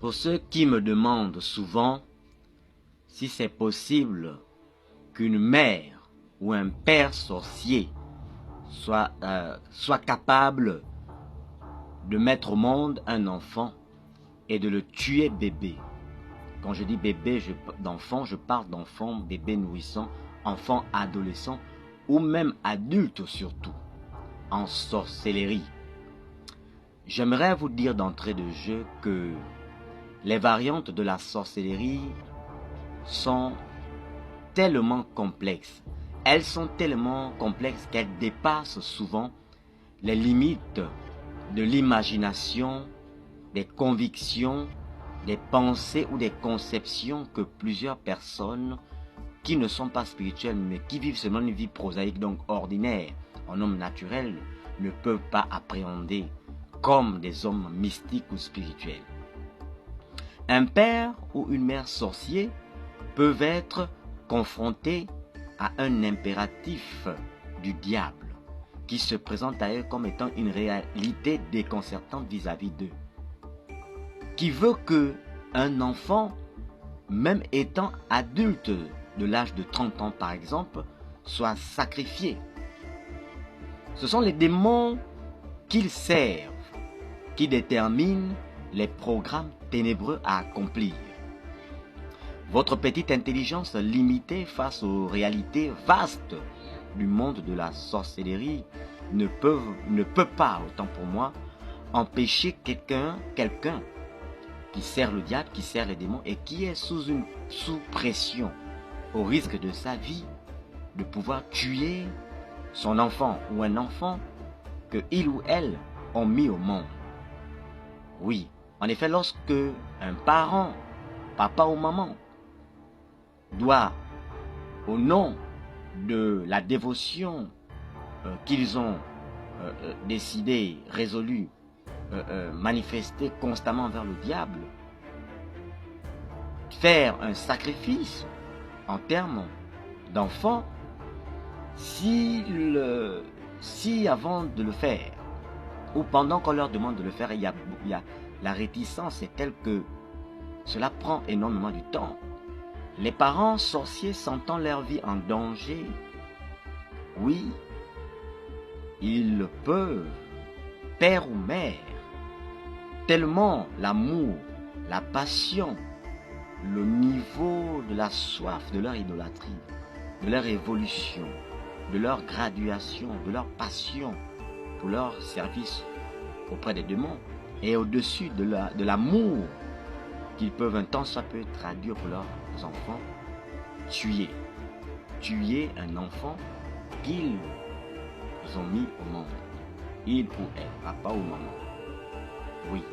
Pour ceux qui me demandent souvent si c'est possible qu'une mère ou un père sorcier soit capable de mettre au monde un enfant et de le tuer bébé. Quand je dis bébé d'enfant, je parle d'enfant, bébé nourrisson, enfant adolescent ou même adulte surtout, en sorcellerie. J'aimerais vous dire d'entrée de jeu que les variantes de la sorcellerie sont tellement complexes. Elles sont tellement complexes qu'elles dépassent souvent les limites de l'imagination, des convictions, des pensées ou des conceptions que plusieurs personnes qui ne sont pas spirituelles mais qui vivent seulement une vie prosaïque, donc ordinaire, en homme naturel, ne peuvent pas appréhender comme des hommes mystiques ou spirituels. Un père ou une mère sorcier peuvent être confrontés à un impératif du diable qui se présente à eux comme étant une réalité déconcertante vis-à-vis d'eux, qui veut que un enfant, même étant adulte de l'âge de 30 ans par exemple, soit sacrifié. Ce sont les démons qu'ils servent qui déterminent les programmes ténébreux à accomplir. Votre petite intelligence limitée face aux réalités vastes du monde de la sorcellerie ne peut pas, autant pour moi, empêcher quelqu'un qui sert le diable, qui sert les démons et qui est sous pression, au risque de sa vie, de pouvoir tuer son enfant ou un enfant que il ou elle ont mis au monde. Oui, en effet, lorsque un parent, papa ou maman, doit, au nom de la dévotion qu'ils ont décidé, résolu, manifester constamment vers le diable, faire un sacrifice en termes d'enfant, si avant de le faire, ou pendant qu'on leur demande de le faire, la réticence est telle que cela prend énormément du temps. Les parents sorciers sentant leur vie en danger, oui, ils peuvent, père ou mère, tellement l'amour, la passion, le niveau de la soif de leur idolâtrie, de leur évolution, de leur graduation, de leur passion pour leur service auprès des démons et au-dessus de l'amour qu'ils peuvent un temps soit peu traduire pour leurs enfants, tuer un enfant qu'ils ont mis au monde, il ou elle, papa ou maman. Oui.